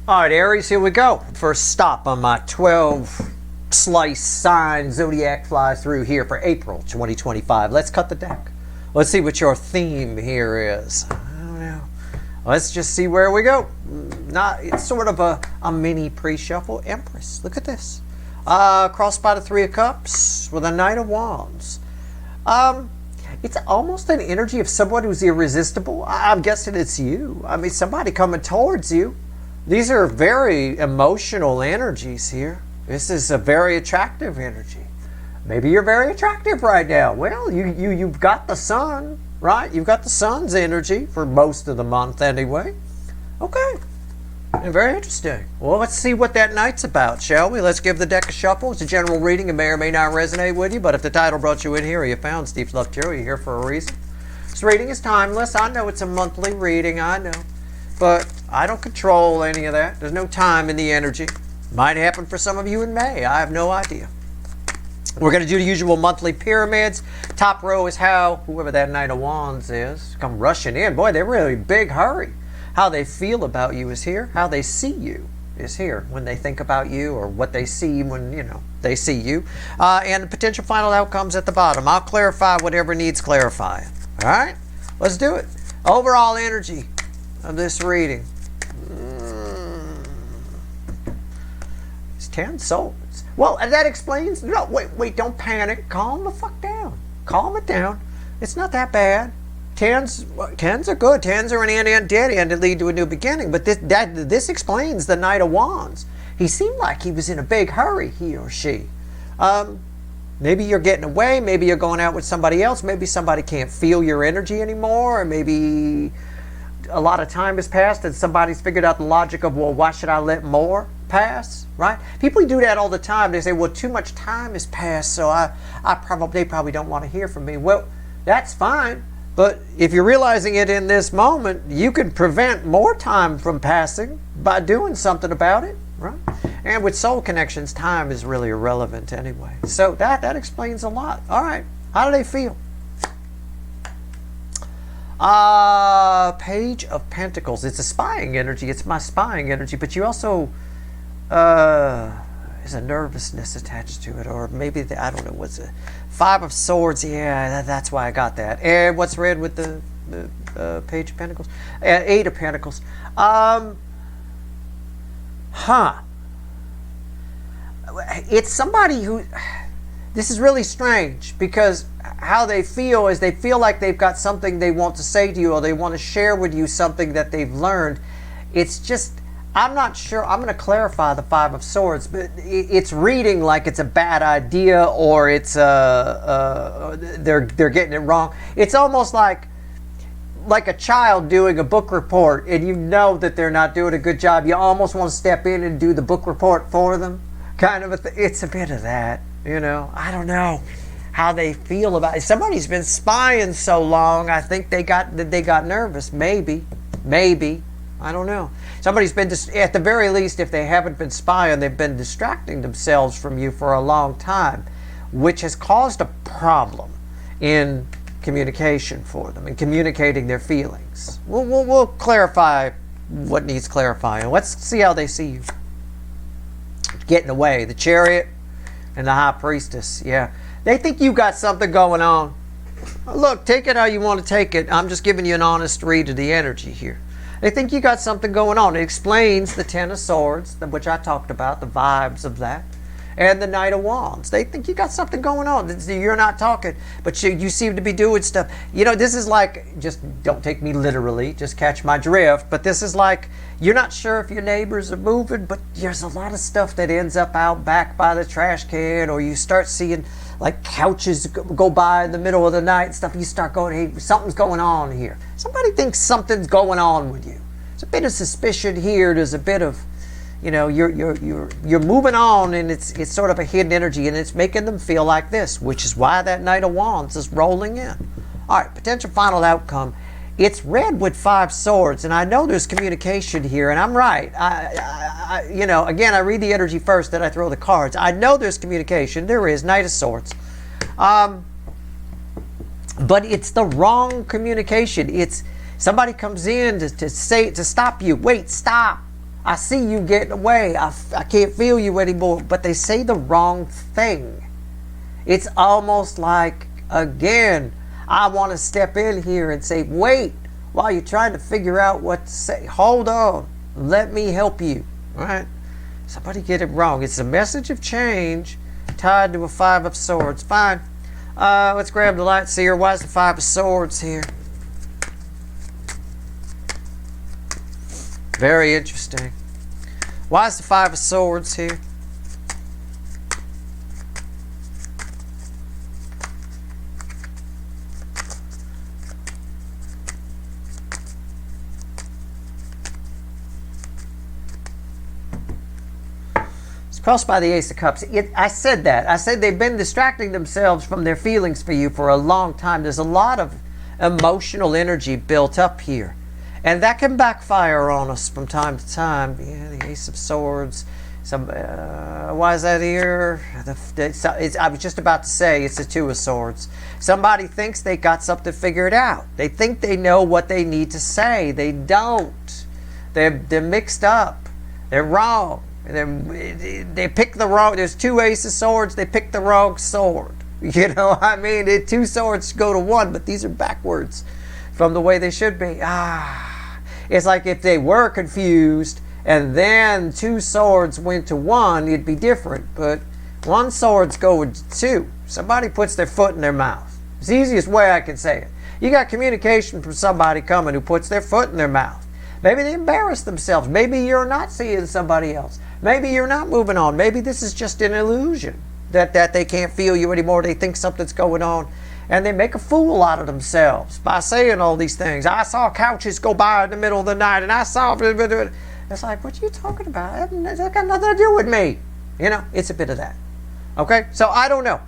All right, Aries, here we go. First stop on my 12 slice sign zodiac fly through here for April 2025. Let's cut the deck. Let's see what your theme here is. I don't know. Let's just see where we go. It's sort of a mini pre-shuffle. Empress. Look at this. Crossed by the Three of Cups with a Knight of Wands. It's almost an energy of someone who's irresistible. I'm guessing it's you. I mean, somebody coming towards you. These are very emotional energies here. This is a very attractive energy. Maybe you're very attractive right now. Well, you've got the sun, right? You've got the sun's energy for most of the month anyway. Okay. And very interesting. Well, let's see what that night's about, shall we? Let's give the deck a shuffle. It's a general reading. It may or may not resonate with you, but if the title brought you in here or you found Steve's Love Tarot, you're here for a reason. This reading is timeless. I know it's a monthly reading. I know. But I don't control any of that. There's no time in the energy. Might happen for some of you in May. I have no idea. We're going to do the usual monthly pyramids. Top row is how whoever that Knight of Wands is come rushing in. Boy, they're really big hurry. How they feel about you is here. How they see you is here. When they think about you or what they see when, they see you. And the potential final outcomes at the bottom. I'll clarify whatever needs clarifying. All right? Let's do it. Overall energy of this reading. It's 10 swords. Well, that explains. No, wait, don't panic. Calm the fuck down. Calm it down. It's not that bad. Tens are good. Tens are an end, dead end that lead to a new beginning. But this explains the Knight of Wands. He seemed like he was in a big hurry, he or she. Maybe you're getting away. Maybe you're going out with somebody else. Maybe somebody can't feel your energy anymore. Or maybe a lot of time has passed and somebody's figured out the logic of, well, why should I let more pass, right? People do that all the time. They say, well, too much time has passed, so they probably don't want to hear from me. Well, that's fine. But if you're realizing it in this moment, you can prevent more time from passing by doing something about it, right? And with soul connections, time is really irrelevant anyway. So that explains a lot. All right. How do they feel? Page of Pentacles. It's a spying energy. It's my spying energy. But you also, there's a nervousness attached to it. Or maybe, I don't know, what's it? Five of Swords. Yeah, that's why I got that. And what's read with the Page of Pentacles? Eight of Pentacles. It's somebody who... This is really strange because how they feel is they feel like they've got something they want to say to you or they want to share with you something that they've learned. It's just, I'm not sure. I'm going to clarify the Five of Swords, but it's reading like it's a bad idea or it's they're getting it wrong. It's almost like a child doing a book report and you know that they're not doing a good job. You almost want to step in and do the book report for them. Kind of it's a bit of that. I don't know how they feel about it. Somebody's been spying so long, I think they got nervous. Maybe. I don't know. Somebody's been, at the very least, if they haven't been spying, they've been distracting themselves from you for a long time, which has caused a problem in communication for them and communicating their feelings. We'll clarify what needs clarifying. Let's see how they see you. Getting away. The Chariot and the High Priestess, yeah. They think you got something going on. Look, take it how you want to take it. I'm just giving you an honest read of the energy here. They think you got something going on. It explains the Ten of Swords, which I talked about, the vibes of that, and the Knight of Wands. They think you got something going on. You're not talking, but you seem to be doing stuff. This is like, just don't take me literally, just catch my drift, but this is like, you're not sure if your neighbors are moving, but there's a lot of stuff that ends up out back by the trash can, or you start seeing like couches go by in the middle of the night and stuff. You start going, hey, something's going on here. Somebody thinks something's going on with you. There's a bit of suspicion here. There's a bit of, you're moving on, and it's sort of a hidden energy, and it's making them feel like this, which is why that Knight of Wands is rolling in. All right, potential final outcome. It's read with Five Swords, and I know there's communication here, and I'm right. Again, I read the energy first, then I throw the cards. I know there's communication. There is. Knight of Swords. But it's the wrong communication. It's somebody comes in to stop you. Wait, stop. I see you getting away. I can't feel you anymore. But they say the wrong thing. It's almost like, again, I want to step in here and say, wait, while you're trying to figure out what to say. Hold on. Let me help you. All right? Somebody get it wrong. It's a message of change tied to a 5 of Swords. Fine. Let's grab the light seer. Why is the 5 of Swords here? Very interesting. Why is the 5 of Swords here? Crossed by the Ace of Cups. I said that. I said they've been distracting themselves from their feelings for you for a long time. There's a lot of emotional energy built up here. And that can backfire on us from time to time. Yeah, the Ace of Swords. Why is that here? I was just about to say it's the 2 of Swords. Somebody thinks they got something figured out. They think they know what they need to say. They don't. They're mixed up. They're wrong. And they pick the wrong. There's 2 Ace of Swords. They pick the wrong sword. You know, I mean, 2 swords go to 1, but these are backwards from the way they should be. It's like if they were confused and then 2 swords went to 1, it'd be different. But 1 swords go to 2. Somebody puts their foot in their mouth. It's the easiest way I can say it. You got communication from somebody coming who puts their foot in their mouth. Maybe they embarrass themselves. Maybe you're not seeing somebody else. Maybe you're not moving on. Maybe this is just an illusion that they can't feel you anymore. They think something's going on. And they make a fool out of themselves by saying all these things. I saw couches go by in the middle of the night and I saw... It's like, what are you talking about? That's got nothing to do with me. You know, it's a bit of that. Okay? So I don't know.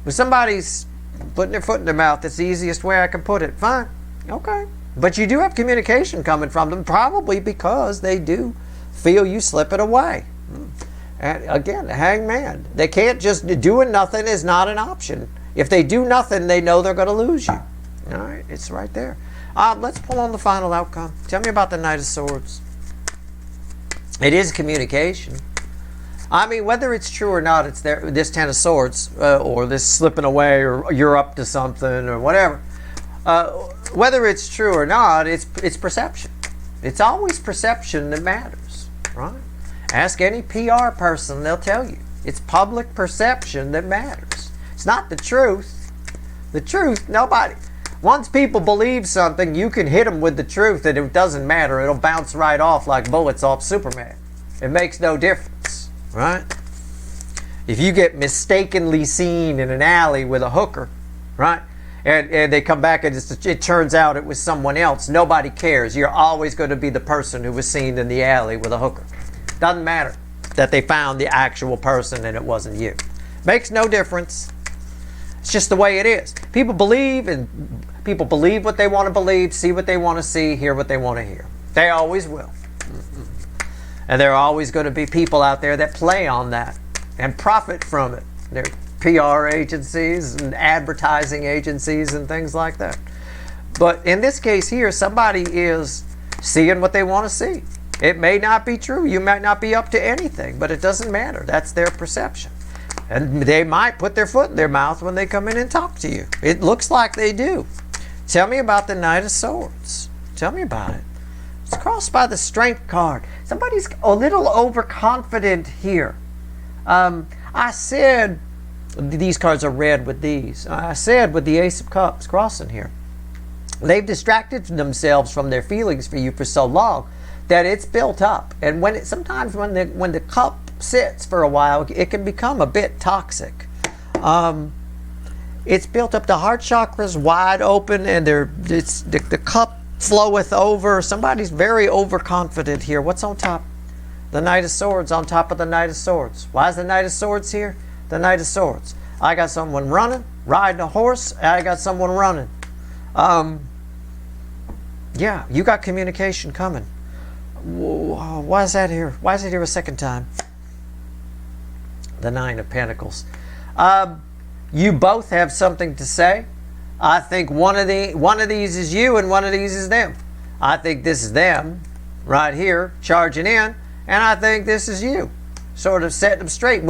If somebody's putting their foot in their mouth, that's the easiest way I can put it. Fine. Okay. But you do have communication coming from them, probably because they do feel you slipping away. And again, the Hangman. They can't just... Doing nothing is not an option. If they do nothing, they know they're going to lose you. All right? It's right there. Let's pull on the final outcome. Tell me about the Knight of Swords. It is communication. I mean, whether it's true or not, it's there. This 10 of Swords, or this slipping away, or you're up to something, or whatever. Whether it's true or not, it's perception. It's always perception that matters, right? Ask any PR person, they'll tell you. It's public perception that matters. It's not the truth. The truth, nobody... Once people believe something, you can hit them with the truth and it doesn't matter. It'll bounce right off like bullets off Superman. It makes no difference, right? If you get mistakenly seen in an alley with a hooker, right? And they come back and it turns out it was someone else. Nobody cares. You're always going to be the person who was seen in the alley with a hooker. Doesn't matter that they found the actual person and it wasn't you. Makes no difference. It's just the way it is. People believe, and people believe what they want to believe, see what they want to see, hear what they want to hear. They always will. And there are always going to be people out there that play on that and profit from it. There are PR agencies and advertising agencies and things like that. But in this case here, somebody is seeing what they want to see. It may not be true. You might not be up to anything, but it doesn't matter. That's their perception. And they might put their foot in their mouth when they come in and talk to you. It looks like they do. Tell me about the Knight of Swords. Tell me about it. It's crossed by the Strength card. Somebody's a little overconfident here. I said, these cards are red with these. I said with the Ace of Cups crossing here, they've distracted themselves from their feelings for you for so long that it's built up. And sometimes when the cup sits for a while, it can become a bit toxic. It's built up. The heart chakra's wide open, and the cup floweth over. Somebody's very overconfident here. What's on top? The Knight of Swords on top of the Knight of Swords. Why is the Knight of Swords here? The Knight of Swords. I got someone running, riding a horse. I got someone running. Yeah, you got communication coming. Why is that here? Why is it here a second time? The Nine of Pentacles. You both have something to say. I think one of these is you and one of these is them. I think this is them right here charging in. And I think this is you. Sort of setting them straight,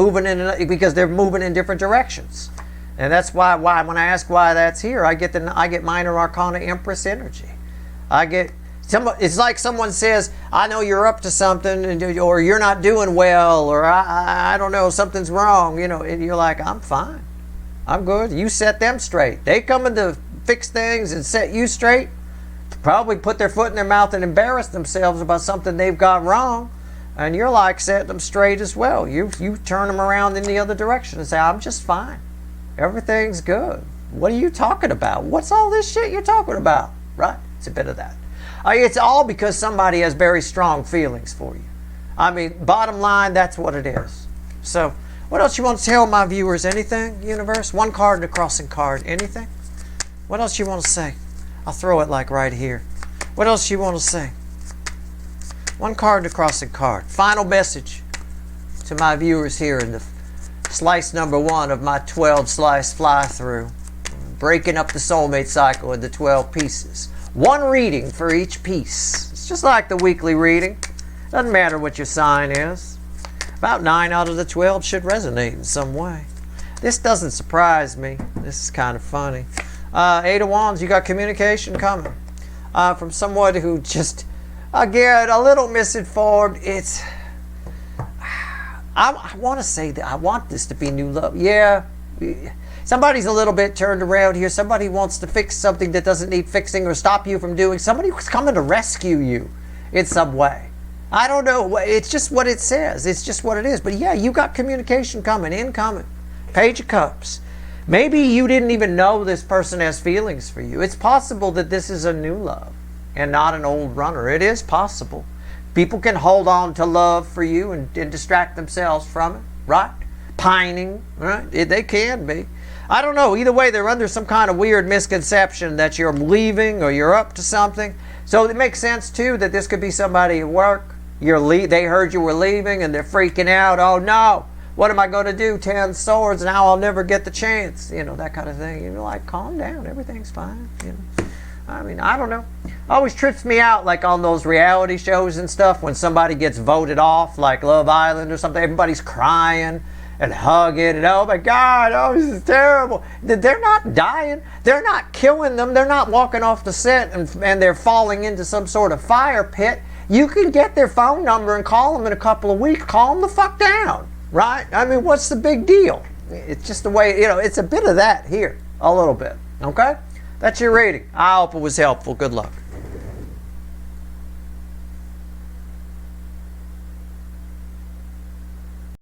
because they're moving in different directions. And that's why when I ask why that's here, I get Minor Arcana Empress energy. It's like someone says, I know you're up to something, or you're not doing well, or I don't know, something's wrong, and you're like, I'm fine. I'm good. You set them straight. They coming to fix things and set you straight. Probably put their foot in their mouth and embarrass themselves about something they've got wrong. And you're like setting them straight as well. You turn them around in the other direction and say, I'm just fine. Everything's good. What are you talking about? What's all this shit you're talking about? Right? It's a bit of that. It's all because somebody has very strong feelings for you. I mean, bottom line, that's what it is. So, what else you want to tell my viewers? Anything, universe? One card and a crossing card. Anything? What else you want to say? I'll throw it like right here. What else you want to say? One card and a crossing card. Final message to my viewers here in the slice number 1 of my 12 slice fly through. Breaking up the soulmate cycle into 12 pieces. One reading for each piece. It's just like the weekly reading. Doesn't matter what your sign is. About 9 out of the 12 should resonate in some way. This doesn't surprise me. This is kind of funny. 8 of Wands, you got communication coming. From someone who just, again, a little misinformed. I want to say that I want this to be new love. Yeah. Somebody's a little bit turned around here. Somebody wants to fix something that doesn't need fixing or stop you from doing. Somebody was coming to rescue you in some way. I don't know. It's just what it says. It's just what it is. But yeah, you got communication coming, incoming. Page of Cups. Maybe you didn't even know this person has feelings for you. It's possible that this is a new love and not an old runner. It is possible. People can hold on to love for you and distract themselves from it, right? Pining, right? They can be. I don't know. Either way, they're under some kind of weird misconception that you're leaving or you're up to something. So it makes sense, too, that this could be somebody at work. They heard you were leaving and they're freaking out. Oh, no. What am I going to do? 10 swords. Now I'll never get the chance. That kind of thing. You're like, calm down. Everything's fine. I mean, I don't know. Always trips me out, like on those reality shows and stuff, when somebody gets voted off, like Love Island or something. Everybody's crying and hugging, and oh my God, oh, this is terrible. They're not dying. They're not killing them. They're not walking off the set and they're falling into some sort of fire pit. You can get their phone number and call them in a couple of weeks. Calm the fuck down, right? I mean, what's the big deal? It's just the way, it's a bit of that here, a little bit, okay? That's your reading. I hope it was helpful. Good luck.